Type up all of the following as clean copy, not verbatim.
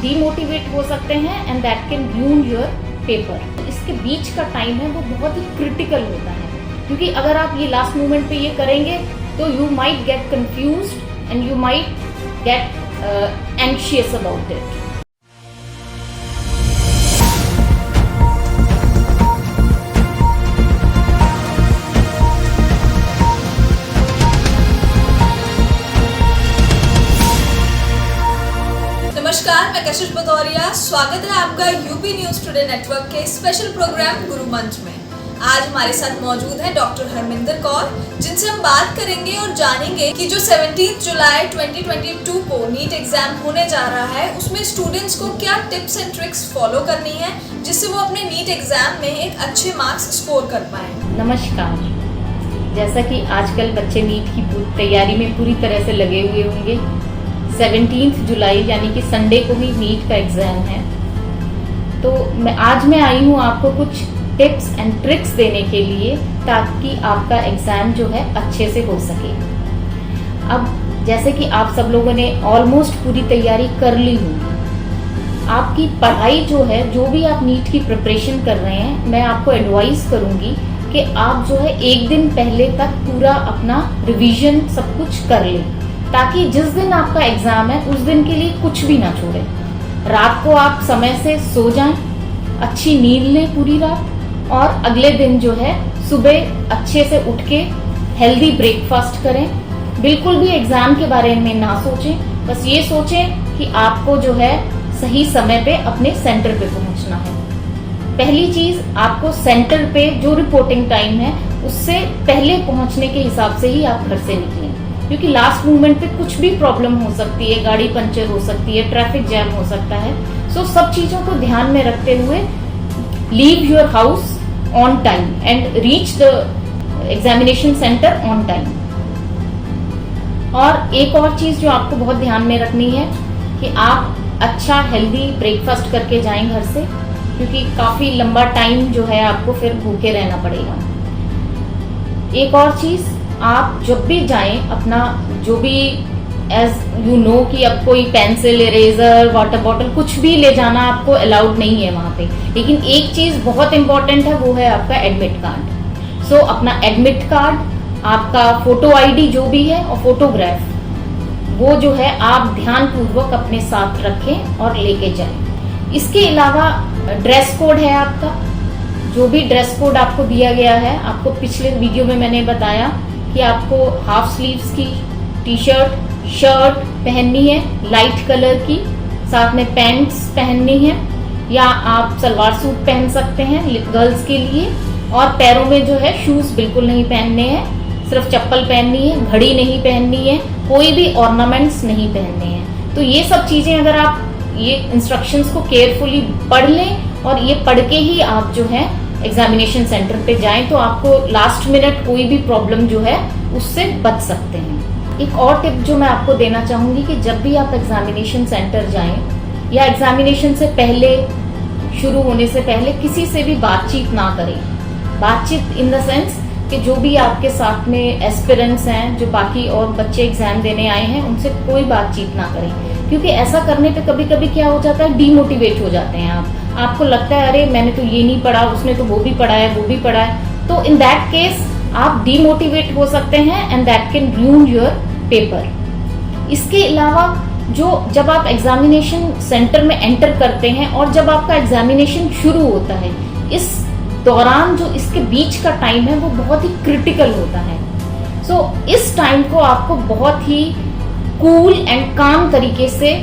Demotivate हो सकते हैं and that can रूइन your paper. इसके बीच का टाइम है वो बहुत ही क्रिटिकल होता है, क्योंकि अगर आप ये लास्ट मोमेंट पे ये करेंगे तो you might get confused and you might get anxious about it. नमस्कार, मैं कशिश भदौरिया। स्वागत है आपका यूपी न्यूज टुडे नेटवर्क के स्पेशल प्रोग्राम गुरु मंच में। आज हमारे साथ मौजूद है डॉक्टर हरमिंदर कौर, जिनसे हम बात करेंगे और जानेंगे कि जो 17 जुलाई 2022 को नीट एग्जाम होने जा रहा है, उसमें स्टूडेंट्स को क्या टिप्स एंड ट्रिक्स फॉलो करनी है जिससे वो अपने नीट एग्जाम में एक अच्छे मार्क्स स्कोर कर पाए। नमस्कार। जैसा कि आजकल बच्चे नीट की तैयारी में पूरी तरह से लगे हुए होंगे, 17 जुलाई यानी कि संडे को ही नीट का एग्जाम है, तो आज मैं आई हूँ आपको कुछ टिप्स एंड ट्रिक्स देने के लिए ताकि आपका एग्जाम जो है अच्छे से हो सके। अब जैसे कि आप सब लोगों ने ऑलमोस्ट पूरी तैयारी कर ली होगी, आपकी पढ़ाई जो है, जो भी आप नीट की प्रिपरेशन कर रहे हैं, मैं आपको एडवाइस करूंगी कि आप जो है एक दिन पहले तक पूरा अपना रिवीजन सब कुछ कर लें, ताकि जिस दिन आपका एग्जाम है उस दिन के लिए कुछ भी ना छोड़े। रात को आप समय से सो जाएं, अच्छी नींद लें पूरी रात, और अगले दिन जो है सुबह अच्छे से उठ के हेल्दी ब्रेकफास्ट करें। बिल्कुल भी एग्जाम के बारे में ना सोचें, बस ये सोचें कि आपको जो है सही समय पे अपने सेंटर पे पहुंचना है। पहली चीज, आपको सेंटर पे जो रिपोर्टिंग टाइम है उससे पहले पहुंचने के हिसाब से ही आप घर से निकलें, क्योंकि लास्ट मोमेंट पे कुछ भी प्रॉब्लम हो सकती है, गाड़ी पंचर हो सकती है, ट्रैफिक जैम हो सकता है। सो सब चीजों को ध्यान में रखते हुए leave your house on time and reach the examination centre on time. और एक और चीज जो आपको बहुत ध्यान में रखनी है कि आप अच्छा हेल्दी ब्रेकफास्ट करके जाएं घर से, क्योंकि काफी लंबा टाइम जो है आपको फिर भूखे रहना पड़ेगा। एक और चीज, आप जब भी जाएं अपना जो भी एज यू नो कि अब कोई पेंसिल, इरेजर, वाटर बॉटल कुछ भी ले जाना आपको अलाउड नहीं है वहां पे। लेकिन एक चीज बहुत इंपॉर्टेंट है, वो है आपका एडमिट कार्ड। सो अपना एडमिट कार्ड, आपका फोटो आईडी जो भी है और फोटोग्राफ, वो जो है आप ध्यान पूर्वक अपने साथ रखें और लेके जाएं। इसके अलावा ड्रेस कोड है आपका, जो भी ड्रेस कोड आपको दिया गया है, आपको पिछले वीडियो में मैंने बताया कि आपको हाफ स्लीव्स की टी शर्ट पहननी है लाइट कलर की, साथ में पैंट्स पहननी है, या आप सलवार सूट पहन सकते हैं गर्ल्स के लिए। और पैरों में जो है शूज बिल्कुल नहीं पहनने हैं, सिर्फ चप्पल पहननी है, घड़ी नहीं पहननी है, कोई भी ऑर्नामेंट्स नहीं पहनने हैं। तो ये सब चीजें अगर आप ये इंस्ट्रक्शंस को केयरफुली पढ़ लें और ये पढ़ के ही आप जो है एग्जामिनेशन सेंटर पे जाएं, तो आपको लास्ट मिनट कोई भी प्रॉब्लम जो है उससे बच सकते हैं। एक और टिप जो मैं आपको देना चाहूंगी कि जब भी आप एग्जामिनेशन सेंटर जाएं या एग्जामिनेशन से पहले, शुरू होने से पहले किसी से भी बातचीत ना करें। बातचीत इन द सेंस कि जो भी आपके साथ में एस्पिरेंट्स हैं, जो बाकी और बच्चे एग्जाम देने आए हैं, उनसे कोई बातचीत ना करें, क्योंकि ऐसा करने पे कभी कभी क्या हो जाता है, डीमोटिवेट हो जाते हैं आपको लगता है अरे मैंने तो ये नहीं पढ़ा, उसने तो वो भी पढ़ा है, वो भी पढ़ा है। तो इन दैट केस आप डीमोटिवेट हो सकते हैं and that can रूइन your paper. इसके अलावा जब आप एग्जामिनेशन सेंटर में एंटर करते हैं और जब आपका एग्जामिनेशन शुरू होता है, इस दौरान जो इसके बीच का टाइम है वो बहुत ही क्रिटिकल होता है। सो इस टाइम को आपको बहुत ही कूल एंड काम तरीके से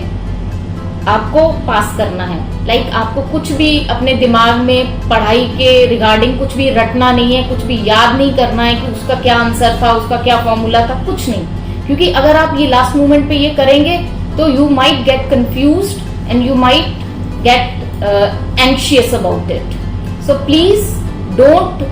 आपको पास करना है। लाइक आपको कुछ भी अपने दिमाग में पढ़ाई के रिगार्डिंग कुछ भी रटना नहीं है, कुछ भी याद नहीं करना है कि उसका क्या आंसर था, उसका क्या फॉर्मूला था, कुछ नहीं। क्योंकि अगर आप ये लास्ट मोमेंट पे ये करेंगे तो you might get confused and you might get anxious about it. So please don't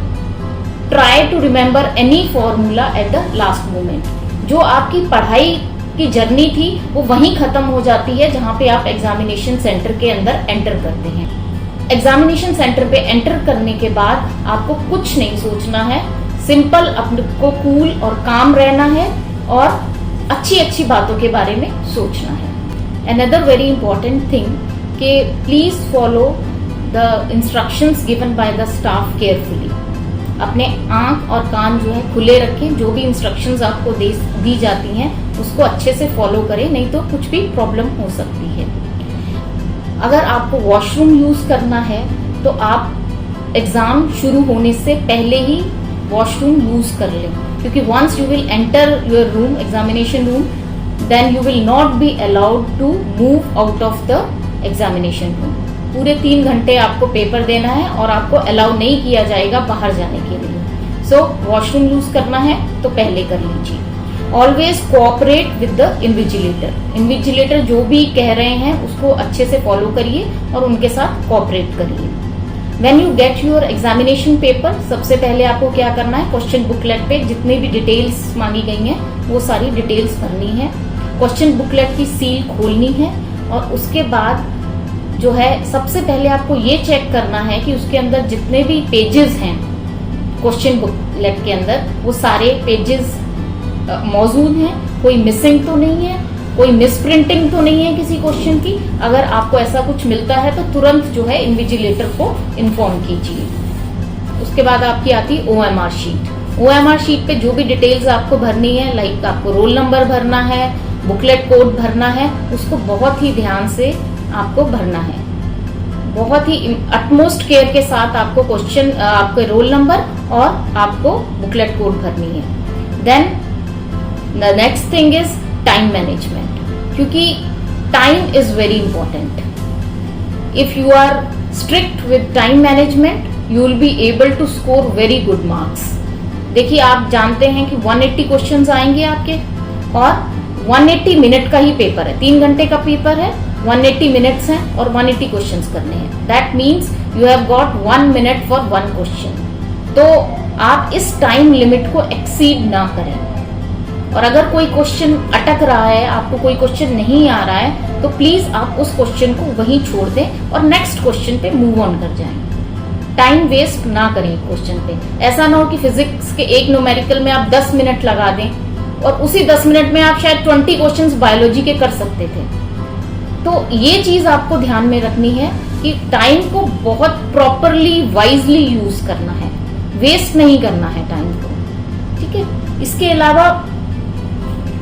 try to remember any formula at the last moment. जो आपकी पढ़ाई की जर्नी थी वो वहीं खत्म हो जाती है जहां पे आप एग्जामिनेशन सेंटर के अंदर एंटर करते हैं। एग्जामिनेशन सेंटर पे एंटर करने के बाद आपको कुछ नहीं सोचना है, सिंपल अपने को कूल और काम रहना है और अच्छी अच्छी बातों के बारे में सोचना है। Another very important thing कि please follow the instructions given by the staff carefully. अपने आँख और कान जो है खुले रखें, जो भी इंस्ट्रक्शंस आपको दी जाती हैं उसको अच्छे से फॉलो करें, नहीं तो कुछ भी प्रॉब्लम हो सकती है। अगर आपको वॉशरूम यूज करना है तो आप एग्जाम शुरू होने से पहले ही वॉशरूम यूज कर लें, क्योंकि once you will enter your room, examination room, then you will not be allowed to move out of the examination room. पूरे 3 घंटे आपको पेपर देना है और आपको अलाउ नहीं किया जाएगा बाहर जाने के लिए। सो वॉशरूम यूज करना है तो पहले कर लीजिए। Always cooperate with the invigilator. Invigilator जो भी कह रहे हैं उसको अच्छे से फॉलो करिए और उनके साथ कोऑपरेट करिए। When you get your examination paper, सबसे पहले आपको क्या करना है, क्वेश्चन बुकलेट पे जितनी भी डिटेल्स मांगी गई हैं वो सारी डिटेल्स भरनी है। क्वेश्चन बुकलेट की सील खोलनी है और उसके बाद जो है सबसे पहले आपको ये चेक करना है कि उसके अंदर जितने भी पेजेस हैं क्वेश्चन बुकलेट के अंदर वो सारे पेजेस मौजूद हैं, कोई मिसिंग तो नहीं है, कोई मिसप्रिंटिंग तो नहीं है किसी क्वेश्चन की। अगर आपको ऐसा कुछ मिलता है तो तुरंत जो है इन्विजिलेटर को इन्फॉर्म कीजिए। उसके बाद आपकी आती है OMR शीट। OMR शीट पे जो भी डिटेल्स आपको भरनी है, लाइक आपको रोल नंबर भरना है, बुकलेट कोड भरना है, उसको बहुत ही ध्यान से आपको भरना है। बहुत ही अटमोस्ट केयर के साथ आपको क्वेश्चन, आपके रोल नंबर और आपको बुकलेट कोड भरनी है। Then the next thing is time management, क्योंकि time is very important. If you are strict with time management you will be able to score very good marks. देखिए, आप जानते हैं कि 180 क्वेश्चंस आएंगे आपके और 180 मिनट का ही पेपर है, 3 घंटे का पेपर है, 180 मिनट्स हैं और 180 क्वेश्चंस करने हैं। That means you have got 1 minute for 1 question. तो आप इस टाइम लिमिट को एक्सीड ना करें। और अगर कोई क्वेश्चन अटक रहा है, आपको कोई क्वेश्चन नहीं आ रहा है, तो प्लीज आप उस क्वेश्चन को वहीं छोड़ दें और नेक्स्ट क्वेश्चन पे मूव ऑन कर जाएं। टाइम वेस्ट ना करें क्वेश्चन पे। ऐसा ना हो कि फिजिक्स के एक न्यूमेरिकल में आप 10 मिनट लगा दें और उसी 10 मिनट में आप शायद 20 क्वेश्चंस बायोलॉजी के कर सकते थे। तो ये चीज आपको ध्यान में रखनी है कि टाइम को बहुत प्रॉपरली वाइजली यूज करना है, वेस्ट नहीं करना है टाइम को, ठीक है। इसके अलावा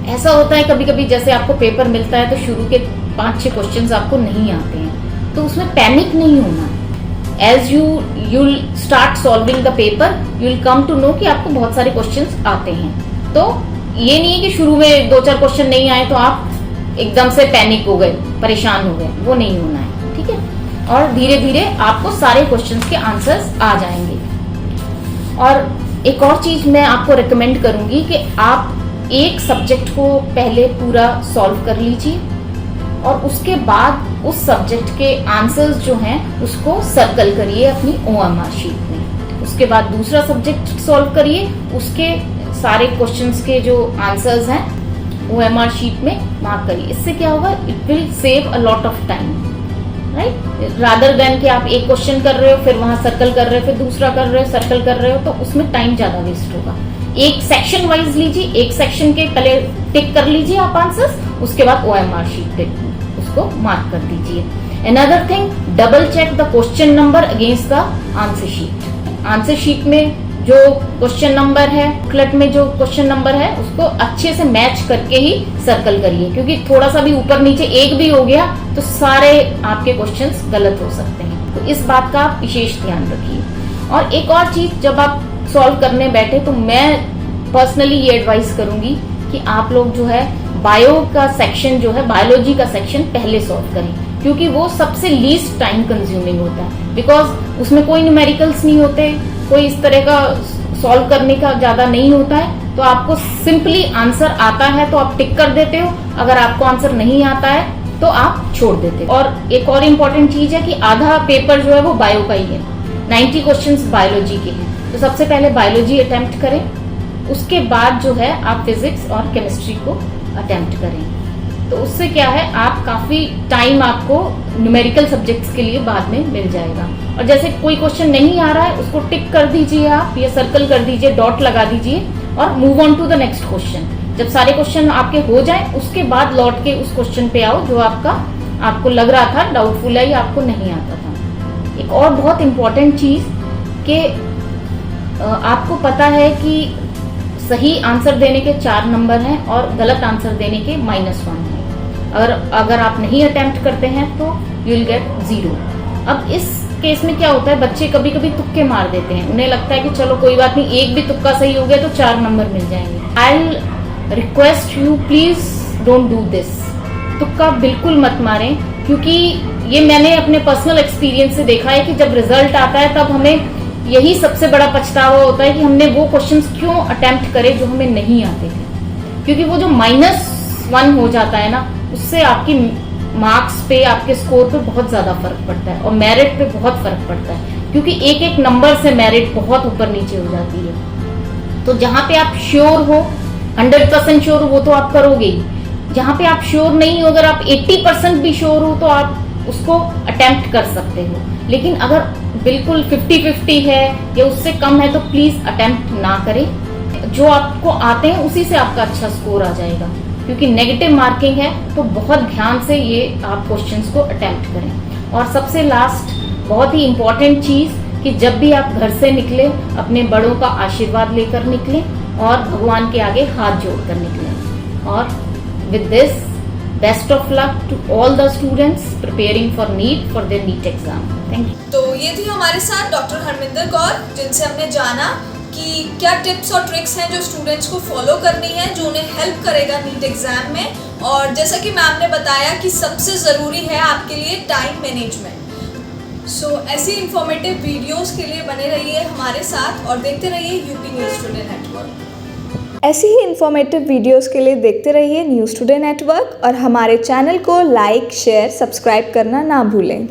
ऐसा होता है कभी कभी, जैसे आपको पेपर मिलता है तो शुरू के 5-6 क्वेश्चंस आपको नहीं आते हैं, तो उसमें पैनिक नहीं होना है। As you'll start solving the paper you'll come to know कि आपको बहुत सारे क्वेश्चंस आते हैं। तो ये नहीं है कि शुरू में 2-4 क्वेश्चन नहीं आए तो आप एकदम से पैनिक हो गए, परेशान हो गए, वो नहीं होना है, ठीक है। और धीरे धीरे आपको सारे क्वेश्चंस के आंसर्स आ जाएंगे। और एक और चीज मैं आपको रिकमेंड करूंगी कि आप एक सब्जेक्ट को पहले पूरा सॉल्व कर लीजिए और उसके बाद उस सब्जेक्ट के आंसर्स जो हैं उसको सर्कल करिए अपनी OMR शीट में। उसके बाद दूसरा सब्जेक्ट सॉल्व करिए, उसके सारे क्वेश्चंस के जो आंसर्स हैं OMR शीट में मार्क करिए। इससे क्या होगा, it will save a lot of time, right, rather than कि आप एक क्वेश्चन कर रहे हो फिर वहां सर्कल कर रहे हो, फिर दूसरा कर रहे हो सर्कल कर रहे हो, तो उसमें टाइम ज्यादा वेस्ट होगा। एक सेक्शन वाइज लीजिए, एक सेक्शन के पहले टिक कर लीजिए आप आंसर्स, उसके बाद OMR शीट पे उसको मार्क कर दीजिए। Another thing, double check the question number against the answer sheet. Answer sheet में जो क्वेश्चन नंबर है, बुकलेट में जो क्वेश्चन नंबर है, उसको अच्छे से मैच करके ही सर्कल करिए, क्योंकि थोड़ा सा भी ऊपर नीचे एक भी हो गया तो सारे आपके क्वेश्चंस गलत हो सकते हैं। तो इस बात का आप विशेष ध्यान रखिए। और एक और चीज, जब आप सॉल्व करने बैठे तो मैं पर्सनली ये एडवाइस करूंगी कि आप लोग जो है बायो का सेक्शन जो है, बायोलॉजी का सेक्शन पहले सॉल्व करें, क्योंकि वो सबसे लीस्ट टाइम कंज्यूमिंग होता है। बिकॉज उसमें कोई न्यूमेरिकल्स नहीं होते, कोई इस तरह का सॉल्व करने का ज्यादा नहीं होता है। तो आपको सिंपली आंसर आता है तो आप टिक कर देते हो, अगर आपको आंसर नहीं आता है तो आप छोड़ देते हो। और एक और इम्पोर्टेंट चीज है कि आधा पेपर जो है वो बायो का ही है, 90 क्वेश्चंस बायोलॉजी के हैं। तो सबसे पहले बायोलॉजी अटेम्प्ट करें, उसके बाद जो है आप फिजिक्स और केमिस्ट्री को अटेम्प्ट करें। तो उससे क्या है, आप काफी टाइम आपको न्यूमेरिकल सब्जेक्ट्स के लिए बाद में मिल जाएगा। और जैसे कोई क्वेश्चन नहीं आ रहा है उसको टिक कर दीजिए आप, या सर्कल कर दीजिए, डॉट लगा दीजिए और move on to the next question. जब सारे क्वेश्चन आपके हो जाएं उसके बाद लौट के उस क्वेश्चन पे आओ जो आपको लग रहा था डाउटफुल है या आपको नहीं आता था। एक और बहुत इम्पोर्टेंट चीज कि आपको पता है कि सही आंसर देने के 4 नंबर हैं और गलत आंसर देने के -1 हैं। अगर आप नहीं अटेम्प्ट करते हैं तो यू विल गेट 0। अब इस केस में क्या होता है, बच्चे कभी कभी तुक्के मार देते हैं, उन्हें लगता है कि चलो कोई बात नहीं, एक भी तुक्का सही हो गया तो 4 नंबर मिल जाएंगे। I will request you please don't do this. तुक्का बिल्कुल मत मारें, क्योंकि ये मैंने अपने पर्सनल एक्सपीरियंस से देखा है कि जब रिजल्ट आता है तब हमें यही सबसे बड़ा पछतावा होता है कि हमने वो क्वेश्चंस क्यों अटेम्प्ट करे जो हमें नहीं आते थे। क्योंकि वो जो -1 हो जाता है ना, उससे आपकी मार्क्स पे, आपके स्कोर पे बहुत ज्यादा फर्क पड़ता है और मेरिट पे बहुत फर्क पड़ता है, क्योंकि एक एक नंबर से मेरिट बहुत ऊपर नीचे हो जाती है। तो जहां पे आप श्योर हो, 100% श्योर हो, वो तो आप करोगे ही। जहां पे आप श्योर नहीं हो, अगर आप 80% भी श्योर हो तो आप उसको अटेम्प्ट कर सकते हो। लेकिन अगर बिल्कुल 50-50 है या उससे कम है तो प्लीज अटेम्प्ट ना करें। जो आपको आते हैं उसी से आपका अच्छा स्कोर आ जाएगा, क्योंकि नेगेटिव मार्किंग है तो बहुत ध्यान से ये आप क्वेश्चंस को अटेम्प्ट करें। और सबसे लास्ट बहुत ही इंपॉर्टेंट चीज कि जब भी आप घर से निकले अपने बड़ों का आशीर्वाद लेकर निकलें और भगवान के आगे हाथ जोड़कर निकलें। और with this best of luck to all the students preparing for NEET for their NEET exam. Thank you. तो ये थी हमारे साथ डॉक्टर हरमिंदर कौर, जिनसे हमने जाना कि क्या टिप्स और ट्रिक्स हैं जो स्टूडेंट्स को फॉलो करनी है, जो उन्हें हेल्प करेगा नीट एग्जाम में। और जैसा कि मैम ने बताया कि सबसे ज़रूरी है आपके लिए टाइम मैनेजमेंट। सो ऐसी इंफॉर्मेटिव वीडियोस के लिए बने रहिए हमारे साथ और देखते रहिए यूपी न्यूज़ टुडे नेटवर्क। ऐसी ही इंफॉर्मेटिव वीडियोस के लिए देखते रहिए न्यूज़ टुडे नेटवर्क और हमारे चैनल को लाइक, शेयर, सब्सक्राइब करना ना भूलें।